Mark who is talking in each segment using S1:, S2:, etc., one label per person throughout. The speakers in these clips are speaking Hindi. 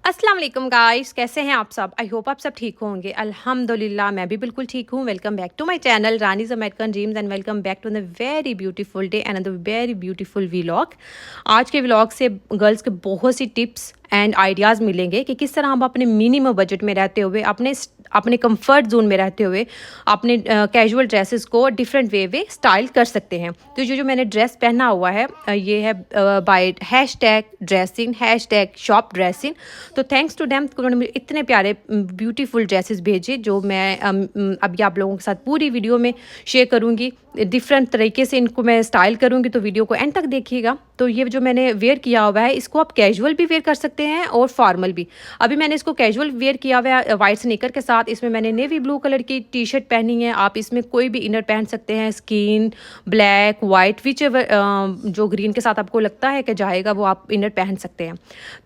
S1: अस्सलाम वालेकुम गाइस, कैसे हैं आप सब। आई होप आप सब ठीक होंगे। अल्हम्दुलिल्लाह मैं भी बिल्कुल ठीक हूँ। Welcome back to my channel Rani's American dreams and welcome back to the very beautiful day and the very beautiful vlog. आज के व्लॉग से गर्ल्स के बहुत सी टिप्स एंड आइडियाज़ मिलेंगे कि किस तरह हम अपने मिनिमम बजट में रहते हुए अपने कंफर्ट जोन में रहते हुए अपने कैजुअल ड्रेसेस को डिफरेंट वे स्टाइल कर सकते हैं। तो जो मैंने ड्रेस पहना हुआ है ये है बाय #ड्रेसिंग #शॉप ड्रेसिंग। तो थैंक्स टू देम उन्होंने मुझे इतने प्यारे ब्यूटीफुल ड्रेसेस भेजे जो मैं अभी आप लोगों के साथ पूरी वीडियो में शेयर करूँगी। डिफरेंट तरीके से इनको मैं स्टाइल करूँगी, तो वीडियो को एंड तक देखिएगा। तो ये जो मैंने वेयर किया हुआ है इसको आप कैजुअल भी वेयर कर सकते हैं और फॉर्मल भी। अभी मैंने इसको कैजुअल वेयर किया हुआ है वाइट स्नीकर के साथ। इसमें मैंने नेवी ब्लू कलर की टी शर्ट पहनी है। आप इसमें कोई भी इनर पहन सकते हैं, स्किन, ब्लैक, वाइट, विच जो ग्रीन के साथ आपको लगता है कि जाएगा वो आप इनर पहन सकते हैं।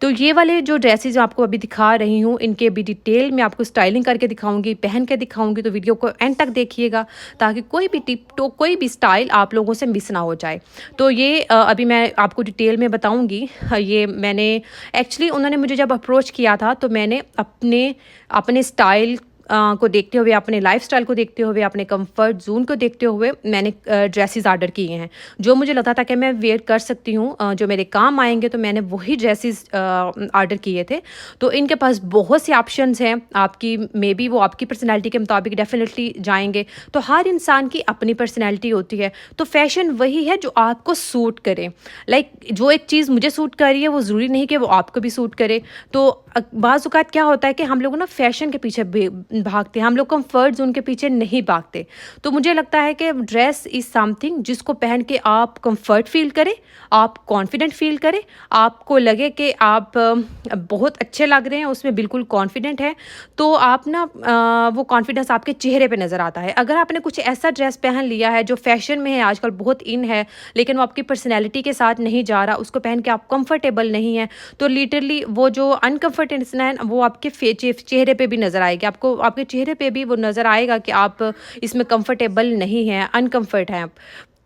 S1: तो ये वाले जो ड्रेसेस आपको अभी दिखा रही हूँ इनके भी डिटेल में आपको स्टाइलिंग करके दिखाऊंगी, पहन के दिखाऊंगी। तो वीडियो को एंड तक देखिएगा ताकि कोई भी टिप तो कोई भी स्टाइल आप लोगों से मिस ना हो जाए। तो ये अभी मैं आपको डिटेल में बताऊंगी। ये मैंने एक्चुअली उन्होंने मुझे जब अप्रोच किया था तो मैंने अपने अपने स्टाइल को देखते हुए, अपने लाइफस्टाइल को देखते हुए, अपने कंफर्ट जोन को देखते हुए मैंने ड्रेसेस ऑर्डर किए हैं जो मुझे लगता था कि मैं वेयर कर सकती हूँ, जो मेरे काम आएंगे। तो मैंने वही ड्रेसेस ऑर्डर किए थे। तो इनके पास बहुत से ऑप्शंस हैं। आपकी मे बी वो आपकी पर्सनैलिटी के मुताबिक डेफिनेटली जाएंगे। तो हर इंसान की अपनी पर्सनैलिटी होती है। तो फैशन वही है जो आपको सूट करे। जो एक चीज़ मुझे सूट कर रही है वो ज़रूरी नहीं कि वो आपको भी सूट करे। तो बाज़ औक़ात क्या होता है कि हम लोग ना फैशन के पीछे भागते हैं, हम लोग कंफर्ट जोन के पीछे नहीं भागते। तो मुझे लगता है कि ड्रेस इज़ समथिंग जिसको पहन के आप कंफर्ट फील करें, आप कॉन्फिडेंट फील करें, आपको लगे कि आप बहुत अच्छे लग रहे हैं, उसमें बिल्कुल कॉन्फिडेंट है। तो आप ना वो कॉन्फिडेंस आपके चेहरे पे नज़र आता है। अगर आपने कुछ ऐसा ड्रेस पहन लिया है जो फैशन में है, आजकल बहुत इन है, लेकिन वो आपकी पर्सनैलिटी के साथ नहीं जा रहा, उसको पहन के आप कंफर्टेबल नहीं है, तो लिटरली वो जो अनकंफर्टेबनेस है वो आपके चेहरे पे भी नज़र आएगी। आपके चेहरे पे भी वो नज़र आएगा कि आप इसमें कंफर्टेबल नहीं हैं, अनकंफर्ट हैं आप।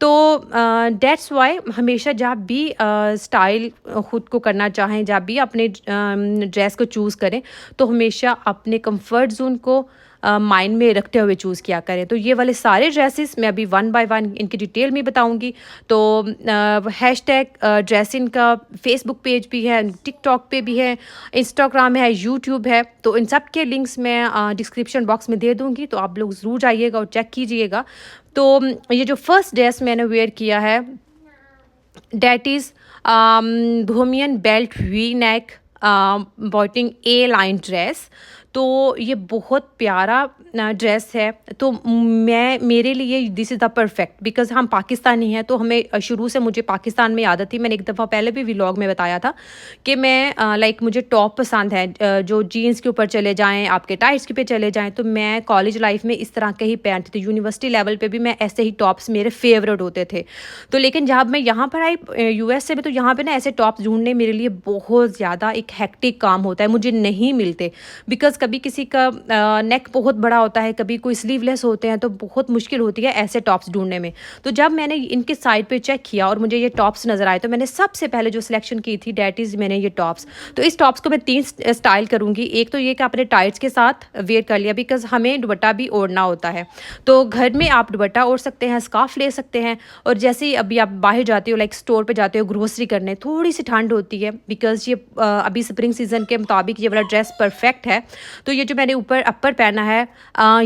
S1: तो दैट्स वाई हमेशा जब भी स्टाइल ख़ुद को करना चाहें, जब भी अपने ड्रेस को चूज़ करें, तो हमेशा अपने कंफर्ट जोन को माइंड में रखते हुए चूज़ किया करें। तो ये वाले सारे ड्रेसेस मैं अभी वन बाय वन इनकी डिटेल में बताऊंगी। तो #ड्रेसिंग का फेसबुक पेज भी है, टिकटॉक पे भी है, इंस्टाग्राम है, यूट्यूब है। तो इन सब के लिंक्स मैं डिस्क्रिप्शन बॉक्स में दे दूँगी, तो आप लोग ज़रूर जाइएगा और चेक कीजिएगा। तो ये जो फर्स्ट ड्रेस मैंने वेयर किया है that is bohemian belt V neck batwing A line dress. तो ये बहुत प्यारा ड्रेस है। तो मेरे लिए this is the perfect, because हम पाकिस्तानी हैं तो हमें शुरू से मुझे पाकिस्तान में आदत थी। मैंने एक दफ़ा पहले भी व्लॉग में बताया था कि मैं मुझे टॉप पसंद है जो जीन्स के ऊपर चले जाएं, आपके टाइट्स के पे चले जाएं। तो मैं कॉलेज लाइफ में इस तरह के ही पहनती थी। यूनिवर्सिटी लेवल पे भी मैं ऐसे ही टॉप्स मेरे फेवरेट होते थे। तो लेकिन जब मैं यहाँ पर आई US से भी, तो यहाँ पर ना ऐसे टॉप्स ढूंढने मेरे लिए बहुत ज़्यादा एक हेक्टिक काम होता है, मुझे नहीं मिलते। बिकॉज़ कभी किसी का नेक बहुत बड़ा होता है, कभी कोई स्लीवलेस होते हैं, तो बहुत मुश्किल होती है ऐसे टॉप्स ढूंढने में। तो जब मैंने इनके साइड पे चेक किया और मुझे ये टॉप्स नज़र आए, तो मैंने सबसे पहले जो सिलेक्शन की थी डैट इज़ मैंने ये टॉप्स। तो इस टॉप्स को मैं 3 स्टाइल करूँगी। एक तो ये कि आपने टाइट्स के साथ वेयर कर लिया, बिकॉज़ हमें दुपट्टा भी ओढ़ना होता है। तो घर में आप दुपट्टा ओढ़ सकते हैं, स्कार्फ ले सकते हैं। और जैसे ही अभी आप बाहर जाते हो, स्टोर पर जाते हो ग्रोसरी करने, थोड़ी सी ठंड होती है, बिकॉज़ ये अभी स्प्रिंग सीजन के मुताबिक ये वाला ड्रेस परफेक्ट है। तो ये जो मैंने ऊपर अपर पहना है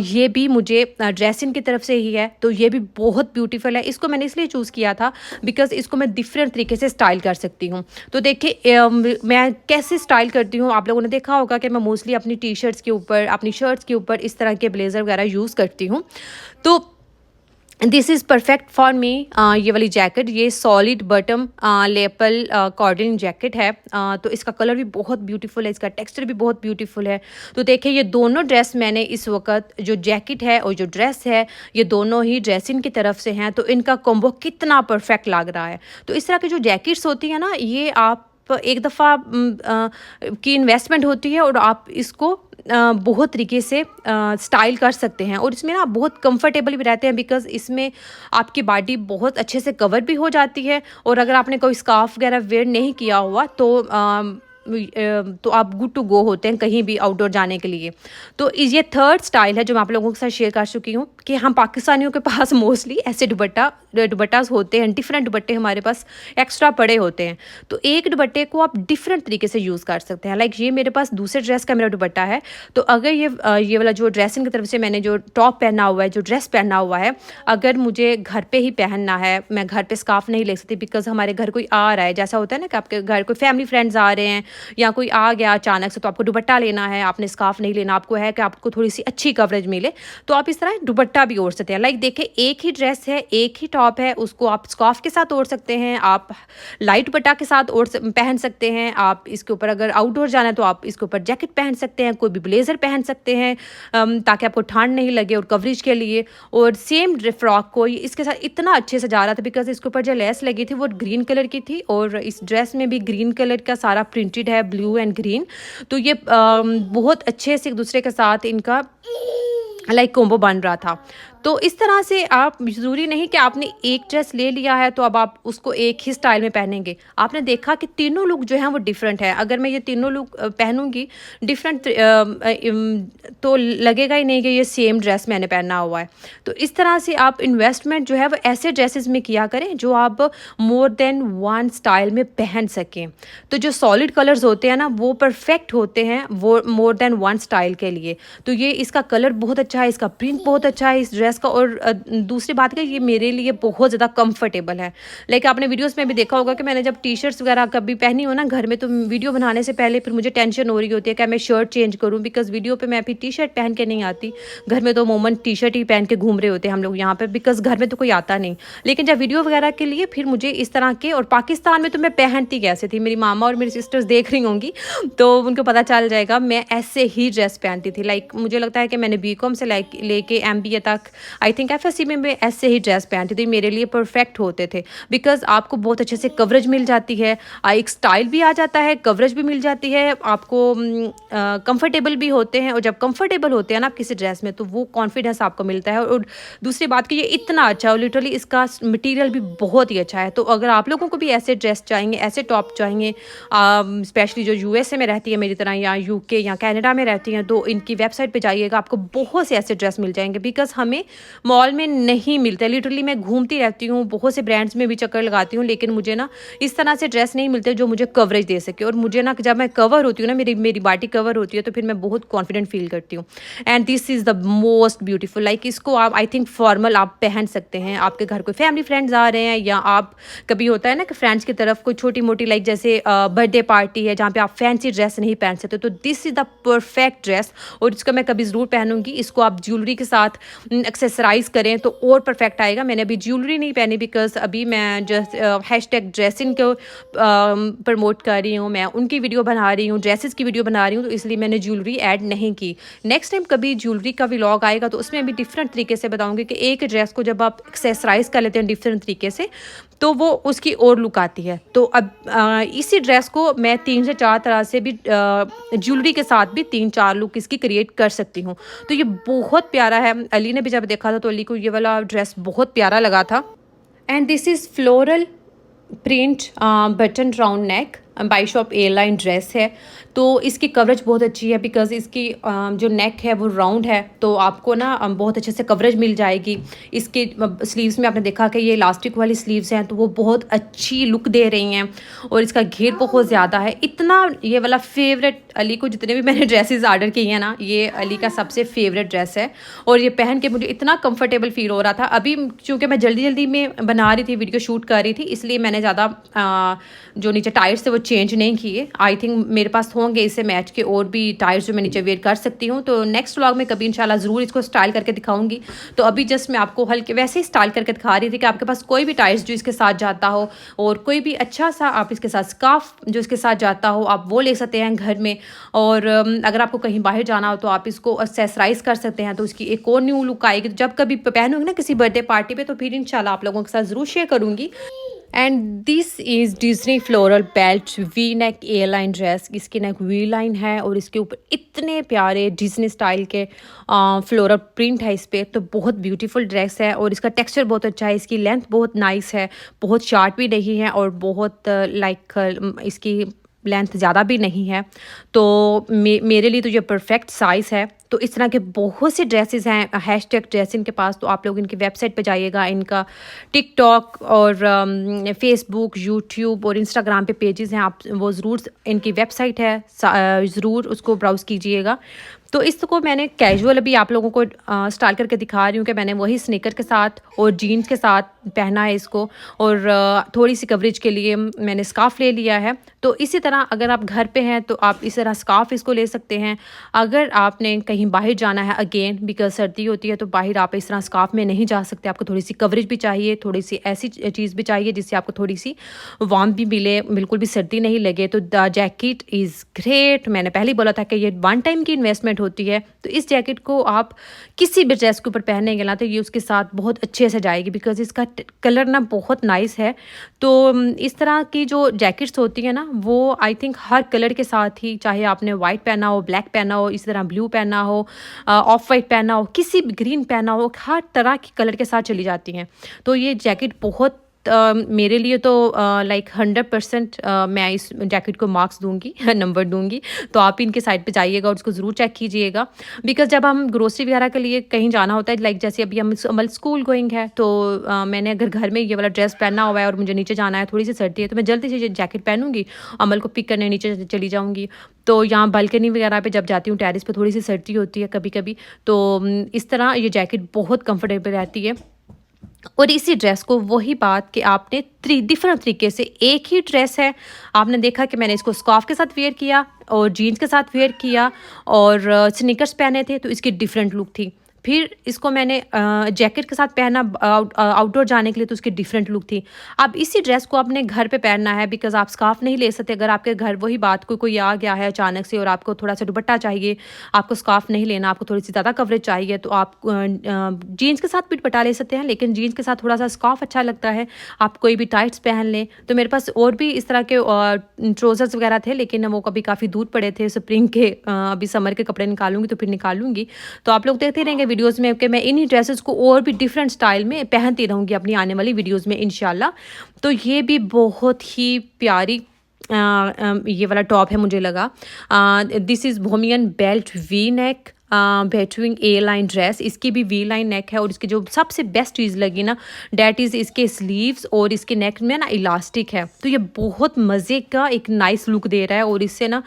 S1: ये भी मुझे ड्रेसिंग की तरफ से ही है। तो ये भी बहुत ब्यूटीफुल है। इसको मैंने इसलिए चूज़ किया था बिकॉज़ इसको मैं डिफरेंट तरीके से स्टाइल कर सकती हूँ। तो देखिए मैं कैसे स्टाइल करती हूँ। आप लोगों ने देखा होगा कि मैं मोस्टली अपनी टी शर्ट्स के ऊपर, अपनी शर्ट्स के ऊपर इस तरह के ब्लेज़र वगैरह यूज़ करती हूँ। तो this is perfect for me. ये वाली जैकेट, ये सॉलिड बटम लेपल कॉर्डिन जैकेट है। तो इसका कलर भी बहुत ब्यूटीफुल है, इसका टेक्सचर भी बहुत ब्यूटीफुल है। तो देखिए ये दोनों ड्रेस मैंने इस वक्त, जो जैकेट है और जो ड्रेस है, ये दोनों ही ड्रेसिंग की तरफ से हैं। तो इनका कॉम्बो कितना परफेक्ट लग रहा है। तो इस तरह की जो जैकेट्स होती हैं ना, ये आप एक दफ़ा की इन्वेस्टमेंट होती है और आप इसको बहुत तरीके से स्टाइल कर सकते हैं। और इसमें ना आप बहुत कंफर्टेबल भी रहते हैं, बिकॉज़ इसमें आपकी बॉडी बहुत अच्छे से कवर भी हो जाती है। और अगर आपने कोई स्कार्फ वगैरह वेयर नहीं किया हुआ तो तो आप गुड टू गो होते हैं कहीं भी आउटडोर जाने के लिए। तो ये थर्ड स्टाइल है जो मैं आप लोगों के साथ शेयर कर चुकी हूँ कि हम पाकिस्तानियों के पास मोस्टली ऐसे दुपट्टास होते हैं, डिफरेंट दुपट्टे हमारे पास एक्स्ट्रा पड़े होते हैं। तो एक दुपट्टे को आप डिफरेंट तरीके से यूज़ कर सकते हैं। लाइक ये मेरे पास दूसरे ड्रेस का मेरा दुपट्टा है, तो अगर ये वाला जो ड्रेसिंग की तरफ से मैंने जो टॉप पहना हुआ है, जो ड्रेस पहना हुआ है, अगर मुझे घर पे ही पहनना है, मैं घर पे स्कार्फ नहीं ले सकती बिकॉज हमारे घर कोई आ रहा है, जैसा होता है ना कि आपके घर कोई फैमिली फ्रेंड्स आ रहे हैं या कोई आ गया अचानक से, तो आपको दुपट्टा लेना है, आपने स्कार्फ नहीं लेना, आपको है कि आपको थोड़ी सी अच्छी कवरेज मिले, तो आप इस तरह दुपट्टा भी ओढ़ सकते हैं। लाइक देखिए, एक ही ड्रेस है, एक ही टॉप है, उसको आप स्कार्फ के साथ ओढ़ सकते हैं, आप लाइट दुपट्टा के साथ पहन सकते हैं, आप इसके ऊपर अगर आउटडोर जाना है तो आप इसके ऊपर जैकेट पहन सकते हैं, कोई भी ब्लेजर पहन सकते हैं ताकि आपको ठंड नहीं लगे और कवरेज के लिए। और सेम फ्रॉक को इसके साथ इतना अच्छे से जा रहा था बिकॉज इसके ऊपर जो लेस लगी थी वो ग्रीन कलर की थी और इस ड्रेस में भी ग्रीन कलर का सारा प्रिंटेड है, ब्लू एंड ग्रीन। तो ये बहुत अच्छे से एक दूसरे के साथ इनका लाइक कॉम्बो बन रहा था। तो इस तरह से आप, ज़रूरी नहीं कि आपने एक ड्रेस ले लिया है तो अब आप उसको एक ही स्टाइल में पहनेंगे। आपने देखा कि तीनों लुक जो हैं वो डिफरेंट है। अगर मैं ये तीनों लुक पहनूंगी डिफरेंट तो लगेगा ही नहीं कि ये सेम ड्रेस मैंने पहना हुआ है। तो इस तरह से आप इन्वेस्टमेंट जो है वो ऐसे ड्रेसेस में किया करें जो आप मोर देन वन स्टाइल में पहन सकें। तो जो सॉलिड कलर्स होते हैं ना वो परफेक्ट होते हैं वो मोर देन वन स्टाइल के लिए। तो ये इसका कलर बहुत अच्छा है, इसका प्रिंट बहुत अच्छा है इस ड्रेस का, और दूसरी बात है ये मेरे लिए बहुत ज़्यादा कंफर्टेबल है। लाइक आपने वीडियोस में भी देखा होगा कि मैंने जब टी शर्ट्स वगैरह कभी पहनी हो ना घर में, तो वीडियो बनाने से पहले फिर मुझे टेंशन हो रही होती है कि मैं शर्ट चेंज करूँ बिकॉज वीडियो पे मैं फिर टी शर्ट पहन के नहीं आती। घर में तो मोमन टी शर्ट ही पहन के घूम रहे होते हैं हम लोग यहाँ पर बिकॉज घर में तो कोई आता नहीं। लेकिन जब वीडियो वगैरह के लिए फिर मुझे इस तरह के, और पाकिस्तान में तो मैं पहनती कैसे थी, मेरी मामा और मेरी सिस्टर्स देख रही होंगी तो उनको पता चल जाएगा, मैं ऐसे ही ड्रेस पहनती थी। लाइक मुझे लगता है कि मैंने बीकॉम से लेके MBA तक, आई थिंक FSC में मैं ऐसे ही ड्रेस पहनती थी, मेरे लिए परफेक्ट होते थे बिकॉज आपको बहुत अच्छे से कवरेज मिल जाती है, एक स्टाइल भी आ जाता है, कवरेज भी मिल जाती है, आपको कंफर्टेबल भी होते हैं। और जब कंफर्टेबल होते हैं ना आप किसी ड्रेस में तो वो कॉन्फिडेंस आपको मिलता है। और दूसरी बात कि ये इतना अच्छा है, लिटरली इसका मटेरियल भी बहुत ही अच्छा है। तो अगर आप लोगों को भी ऐसे ड्रेस चाहिए, ऐसे टॉप चाहिए, स्पेशली जो USA में रहती है मेरी तरह या UK या कनाडा में रहती हैं, तो इनकी वेबसाइट पे जाइएगा, आपको बहुत से ऐसे ड्रेस मिल जाएंगे बिकॉज हमें मॉल में नहीं मिलते। लिटरली मैं घूमती रहती हूँ, बहुत से ब्रांड्स में भी चक्कर लगाती हूँ, लेकिन मुझे ना इस तरह से ड्रेस नहीं मिलते जो मुझे कवरेज दे सके। और मुझे ना जब मैं कवर होती हूँ ना, मेरी बॉडी कवर होती है, तो फिर मैं बहुत कॉन्फिडेंट फील करती हूँ। And this is the most beautiful. Like इसको आप, आई थिंक फॉर्मल आप पहन सकते हैं, आपके घर कोई फैमिली फ्रेंड्स आ रहे हैं, या आप कभी होता है ना कि फ्रेंड्स की तरफ कोई छोटी मोटी लाइक जैसे बर्थडे पार्टी है जहाँ पे आप फैंसी ड्रेस नहीं पहन सकते, तो this is the perfect dress. और इसका मैं कभी ज़रूर पहनूंगी। इसको आप ज्वेलरी के साथ एक्सेसराइज करें तो और परफेक्ट आएगा। मैंने अभी ज्वेलरी नहीं पहनी बिकॉज अभी मैं जस्ट #ड्रेसिंग को प्रमोट कर रही हूँ, मैं उनकी वीडियो बना रही हूँ, ड्रेसेस की वीडियो बना रही हूँ, तो इसलिए मैंने ज्वेलरी ऐड नहीं की। नेक्स्ट टाइम कभी ज्वेलरी का व्लॉग आएगा तो उसमें भी डिफरेंट तरीके से बताऊँगी कि एक ड्रेस को जब आप एक्सेसराइज कर लेते हैं डिफरेंट तरीके से तो वो उसकी और लुक आती है। तो अब इसी ड्रेस को मैं 3 से 4 तरह से भी ज्वेलरी के साथ भी 3-4 लुक इसकी क्रिएट कर सकती हूँ। तो ये बहुत प्यारा है। अली ने भी जब देखा था तो अली को ये वाला ड्रेस बहुत प्यारा लगा था। And this is floral print button round neck by shop airline dress है। तो इसकी कवरेज बहुत अच्छी है बिकॉज इसकी जो नेक है वो राउंड है, तो आपको ना बहुत अच्छे से कवरेज मिल जाएगी। इसके स्लीव्स में आपने देखा कि ये इलास्टिक वाली स्लीव्स हैं तो वो बहुत अच्छी लुक दे रही हैं, और इसका घेर बहुत ज़्यादा है। इतना ये वाला फेवरेट, अली को जितने भी मैंने ड्रेसेस ऑर्डर किए हैं ना, ये अली का सबसे फेवरेट ड्रेस है, और ये पहन के मुझे इतना कंफर्टेबल फील हो रहा था। अभी चूँकि मैं जल्दी में बना रही थी, वीडियो शूट कर रही थी, इसलिए मैंने ज़्यादा जो नीचे टायर्स थे वो चेंज नहीं किए। आई थिंक मेरे पास होंगे इससे मैच के और भी टायर्स जो मैं नीचे वेयर कर सकती हूँ। तो नेक्स्ट व्लॉग में कभी इंशाल्लाह ज़रूर इसको स्टाइल करके दिखाऊंगी। तो अभी जस्ट मैं आपको हल्के वैसे ही स्टाइल करके दिखा रही थी कि आपके पास कोई भी टायर्स जो इसके साथ जाता हो, और कोई भी अच्छा सा आप इसके साथ स्कार्फ जो इसके साथ जाता हो आप वो ले सकते हैं घर में। और अगर आपको कहीं बाहर जाना हो तो आप इसको एक्सेसराइज कर सकते हैं, तो इसकी एक और न्यू लुक आएगी। तो जब कभी पहनूंगी ना किसी बर्थडे पार्टी पे तो फिर इंशाल्लाह आप लोगों के साथ ज़रूर शेयर करूँगी। And this is Disney floral belt V neck airline dress. इसकी नेक वी लाइन है और इसके ऊपर इतने प्यारे डिज्नी स्टाइल के फ्लोरल प्रिंट है इस पर। तो बहुत ब्यूटीफुल ड्रेस है और इसका टेक्सचर बहुत अच्छा है, इसकी लेंथ बहुत नाइस है, बहुत शार्ट भी नहीं है, और बहुत लाइक इसकी लेंथ ज़्यादा भी नहीं है, तो मेरे लिए तो ये परफेक्ट साइज़ है। तो इस तरह के बहुत से ड्रेसेस हैं, हैशटैग ड्रेस इनके पास, तो आप लोग इनकी वेबसाइट पे जाइएगा, इनका टिकटॉक और फेसबुक, यूट्यूब और इंस्टाग्राम पे पेजेस हैं, आप वो ज़रूर, इनकी वेबसाइट है, ज़रूर उसको ब्राउज़ कीजिएगा। तो इसको मैंने कैजुअल अभी आप लोगों को स्टाइल करके दिखा रही हूँ कि मैंने वही स्नीकर के साथ और जीन्स के साथ पहना है इसको, और थोड़ी सी कवरेज के लिए मैंने स्कार्फ़ ले लिया है। तो इसी तरह अगर आप घर पे हैं तो आप इस तरह स्कार्फ़ इसको ले सकते हैं। अगर आपने कहीं बाहर जाना है, अगेन बिकॉज सर्दी होती है, तो बाहर आप इस तरह स्कार्फ़ में नहीं जा सकते, आपको थोड़ी सी कवरेज भी चाहिए, थोड़ी सी ऐसी चीज़ भी चाहिए जिससे आपको थोड़ी सी वार्म भी मिले, बिल्कुल भी सर्दी नहीं लगे। तो द जैकेट इज़ ग्रेट। मैंने पहले ही बोला था कि ये वन टाइम की इन्वेस्टमेंट होती है, तो इस जैकेट को आप किसी भी ड्रेस के ऊपर पहनेंगे ना तो ये उसके साथ बहुत अच्छे से जाएगी, बिकॉज इसका कलर ना बहुत नाइस है। तो इस तरह की जो जैकेट्स होती है ना, वो आई थिंक हर कलर के साथ ही, चाहे आपने वाइट पहना हो, ब्लैक पहना हो, इस तरह ब्लू पहना हो, ऑफ वाइट पहना हो, किसी भी ग्रीन पहना हो, हर तरह की कलर के साथ चली जाती हैं। तो ये जैकेट बहुत मेरे लिए तो लाइक 100% मैं इस जैकेट को मार्क्स दूंगी, नंबर दूंगी। तो आप इनके साइट पे जाइएगा और उसको ज़रूर चेक कीजिएगा, बिकॉज जब हम ग्रोसरी वगैरह के लिए कहीं जाना होता है, लाइक जैसे अभी हम अमल स्कूल गोइंग है, तो मैंने अगर घर में ये वाला ड्रेस पहना हुआ है और मुझे नीचे जाना है, थोड़ी सी सर्दी है, तो मैं जल्दी से जैकेट पहनूंगी, अमल को पिक करने नीचे चली जाऊँगी। तो यहाँ बालकनी वगैरह पे जब जाती हूँ, टेरिस पे थोड़ी सी सर्दी होती है कभी कभी, तो इस तरह ये जैकेट बहुत कंफर्टेबल रहती है। और इसी ड्रेस को वही बात कि आपने डिफरेंट तरीके से, एक ही ड्रेस है, आपने देखा कि मैंने इसको स्कार्फ के साथ वेयर किया और जीन्स के साथ वेयर किया और स्नीकर्स पहने थे, तो इसकी डिफरेंट लुक थी। फिर इसको मैंने जैकेट के साथ पहना आउटडोर जाने के लिए, तो उसकी डिफरेंट लुक थी। अब इसी ड्रेस को अपने घर पे पहनना है, बिकॉज आप स्कार्फ नहीं ले सकते। अगर आपके घर वही बात कोई आ गया है अचानक से और आपको थोड़ा सा दुपट्टा चाहिए, आपको स्कार्फ नहीं लेना, आपको थोड़ी सी ज़्यादा कवरेज चाहिए, तो आप जीन्स के साथ भी दुपट्टा ले सकते हैं, लेकिन जीन्स के साथ थोड़ा सा स्कार्फ अच्छा लगता है। आप कोई भी टाइट्स पहन लें। तो मेरे पास और भी इस तरह के ट्रोज़र्स वगैरह थे, लेकिन वो कभी काफ़ी दूर पड़े थे स्प्रिंग के। अभी समर के कपड़े निकालूंगी तो फिर निकालूंगी। तो आप लोग देखते रहेंगे वीडियोस में कि मैं इन्हीं ड्रेसेस को और भी डिफरेंट स्टाइल में पहनती रहूँगी अपनी आने वाली वीडियोस में इंशाल्लाह। तो ये भी बहुत ही प्यारी ये वाला टॉप है मुझे लगा। This is bohemian belt V neck batwing A line dress. इसकी भी वी लाइन नेक है और इसकी जो सबसे बेस्ट चीज़ लगी ना, डैट इज़ इसके स्लीव्स और इसके नेक में ना इलास्टिक है, तो ये बहुत मज़े का एक नाइस लुक दे रहा है और इससे ना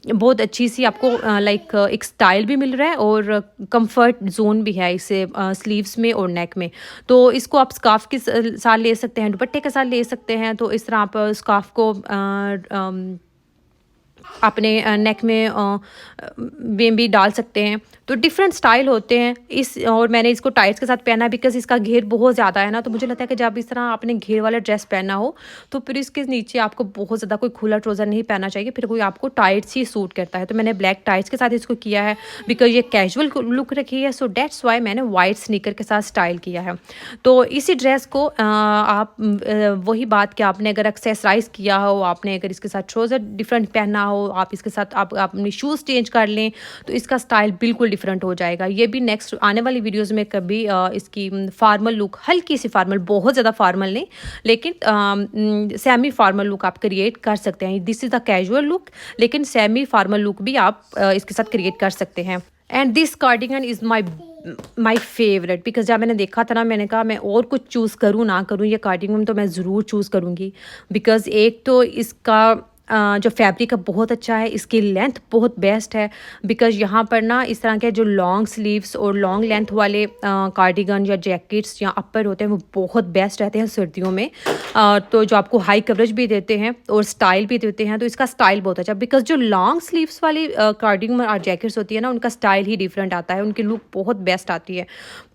S1: बहुत अच्छी सी आपको लाइक एक स्टाइल भी मिल रहा है और कंफर्ट जोन भी है इससे स्लीव्स में और नेक में। तो इसको आप स्कार्फ के साथ ले सकते हैं, दुपट्टे के साथ ले सकते हैं। तो इस तरह आप स्कार्फ को अपने नेक में भी डाल सकते हैं। तो डिफरेंट स्टाइल होते हैं इस, और मैंने इसको टाइट्स के साथ पहना बिकॉज इसका घेर बहुत ज़्यादा है ना, तो मुझे लगता है कि जब इस तरह आपने घेर वाला ड्रेस पहना हो तो फिर इसके नीचे आपको बहुत ज़्यादा कोई खुला ट्राउज़र नहीं पहनना चाहिए, फिर कोई आपको टाइट्स ही सूट करता है। तो मैंने ब्लैक टाइट्स के साथ इसको किया है बिकॉज ये कैजुअल लुक रखी है, सो डेट्स वाई मैंने वाइट स्नीकर के साथ स्टाइल किया है। तो इसी ड्रेस को आप वही बात कि आपने अगर एक्सेसराइज किया हो, आपने अगर इसके साथ ट्राउज़र डिफरेंट पहना हो, आप इसके साथ आप अपने शूज़ चेंज कर लें, तो इसका स्टाइल बिल्कुल डिफरेंट हो जाएगा। ये भी नेक्स्ट आने वाली वीडियोस में कभी इसकी फार्मल लुक, हल्की सी फार्मल, बहुत ज़्यादा फार्मल नहीं, लेकिन सेमी फार्मल लुक आप क्रिएट कर सकते हैं। This is the casual look, लेकिन सेमी फार्मल लुक भी आप इसके साथ क्रिएट कर सकते हैं। And this cardigan is my favourite, because जब मैंने देखा था ना, मैंने कहा मैं और कुछ चूज़ करूँ ना करूँ, ये कार्डिगन तो मैं ज़रूर चूज़ करूँगी। बिकॉज एक तो इसका जो फैब्रिक है बहुत अच्छा है, इसकी लेंथ बहुत बेस्ट है। बिकॉज यहाँ पर ना इस तरह के जो लॉन्ग स्लीव्स और लॉन्ग लेंथ वाले कार्डिगन या जैकेट्स या अपर होते हैं वो बहुत बेस्ट रहते हैं सर्दियों में। तो जो आपको हाई कवरेज भी देते हैं और स्टाइल भी देते हैं, तो इसका स्टाइल बहुत अच्छा। बिकॉज जो लॉन्ग स्लीव्स वाली कार्डिगन और जैकेट्स होती है ना, उनका स्टाइल ही डिफरेंट आता है, उनकी लुक बहुत बेस्ट आती है।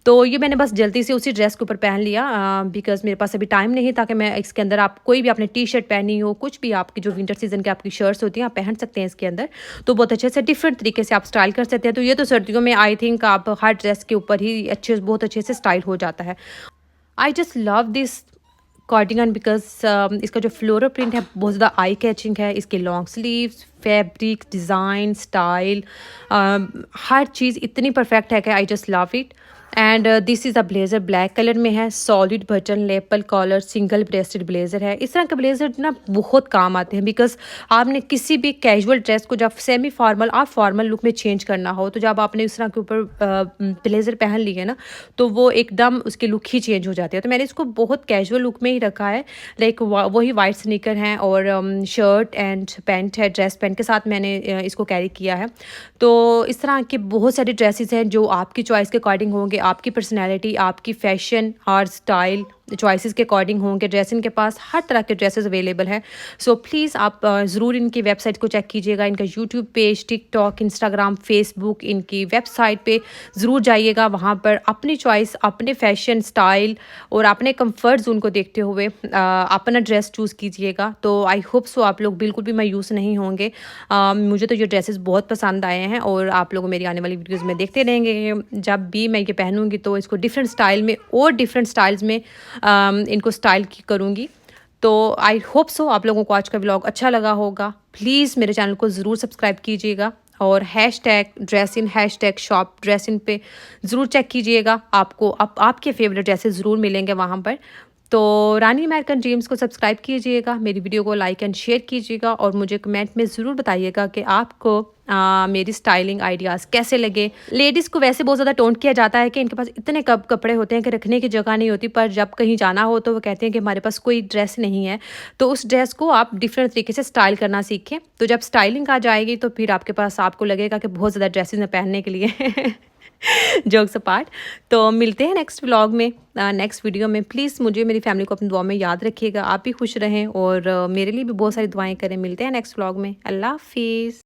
S1: तो ये मैंने बस जल्दी से उसी ड्रेस के ऊपर पहन लिया बिकॉज मेरे पास अभी टाइम नहीं था कि मैं इसके अंदर, आप कोई भी आपने टी शर्ट पहनी हो, कुछ भी आपकी जो विंटर सीजन की आपकी शर्ट्स होती हैं आप पहन सकते हैं इसके अंदर, तो बहुत अच्छे से डिफरेंट तरीके से आप स्टाइल कर सकते हैं। तो ये तो सर्दियों में आई थिंक आप हर ड्रेस के ऊपर ही बहुत अच्छे से स्टाइल हो जाता है। आई just love this cardigan because इसका जो फ्लोरल प्रिंट है बहुत ज़्यादा आई कैचिंग है। इसके long sleeves, fabric, design, style, हर चीज़ इतनी परफेक्ट है कि I just love it. And this is a blazer black colour में है, solid button lapel collar single breasted blazer है। इस तरह के ब्लेज़र ना बहुत काम आते हैं, बिकॉज़ आपने किसी भी कैजुअल ड्रेस को जब सेमी फॉर्मल और फॉर्मल लुक में चेंज करना हो, तो जब आपने इस तरह के ऊपर ब्लेज़र पहन लिए ना, तो वो एकदम उसकी लुक ही चेंज हो जाती है। तो मैंने इसको बहुत कैजुअल लुक में ही रखा है, लाइक वही वाइट स्नीकर हैं और शर्ट एंड पैंट है, ड्रेस पैंट के साथ मैंने इसको कैरी किया है। तो इस तरह के बहुत सारे ड्रेसेस हैं जो आपकी चॉइस के अकॉर्डिंग होंगे, आपकी पर्सनैलिटी, आपकी फ़ैशन और स्टाइल चॉइसेस के अकॉर्डिंग होंगे। ड्रेस इनके पास हर तरह के ड्रेसेस अवेलेबल हैं। सो प्लीज़ आप ज़रूर इनकी वेबसाइट को चेक कीजिएगा। इनका YouTube page, TikTok, Instagram, Facebook, इनकी वेबसाइट पे ज़रूर जाइएगा। वहाँ पर अपनी चॉइस, अपने फैशन स्टाइल और अपने कंफर्ट जोन को देखते हुए अपना ड्रेस चूज़ कीजिएगा। तो आई होप सो आप लोग बिल्कुल भी मायूस नहीं होंगे। मुझे तो ये ड्रेसेस बहुत पसंद आए हैं और आप लोग मेरी आने वाली वीडियोज़ में देखते रहेंगे। जब भी मैं ये पहनूँगी तो इसको डिफरेंट स्टाइल में और डिफरेंट स्टाइल्स में इनको स्टाइल की करूँगी। तो आई होप सो आप लोगों को आज का व्लॉग अच्छा लगा होगा। प्लीज़ मेरे चैनल को ज़रूर सब्सक्राइब कीजिएगा और हैशटैग ड्रेसिन हैशटैग शॉप ड्रेसिन पे ज़रूर चेक कीजिएगा। आपको आपके फेवरेट ड्रेसेस ज़रूर मिलेंगे वहाँ पर। तो रानी अमेरिकन ड्रीम्स को सब्सक्राइब कीजिएगा, मेरी वीडियो को लाइक एंड शेयर कीजिएगा और मुझे कमेंट में ज़रूर बताइएगा कि आपको मेरी स्टाइलिंग आइडियाज़ कैसे लगे। लेडीज़ को वैसे बहुत ज़्यादा टोंट किया जाता है कि इनके पास इतने कपड़े होते हैं कि रखने की जगह नहीं होती, पर जब कहीं जाना हो तो वो कहते हैं कि हमारे पास कोई ड्रेस नहीं है। तो उस ड्रेस को आप डिफरेंट तरीके से स्टाइल करना सीखें। तो जब स्टाइलिंग आ जाएगी तो फिर आपके पास आपको लगेगा कि बहुत ज़्यादा ड्रेसेस हैं पहनने के लिए। Jokes apart. तो मिलते हैं नेक्स्ट व्लॉग में, नेक्स्ट वीडियो में। प्लीज़ मुझे मेरी फैमिली को अपनी दुआ में याद रखिएगा। आप भी खुश रहें और मेरे लिए भी बहुत सारी दुआएं करें। मिलते हैं नेक्स्ट व्लॉग में। अल्लाह हाफिज़।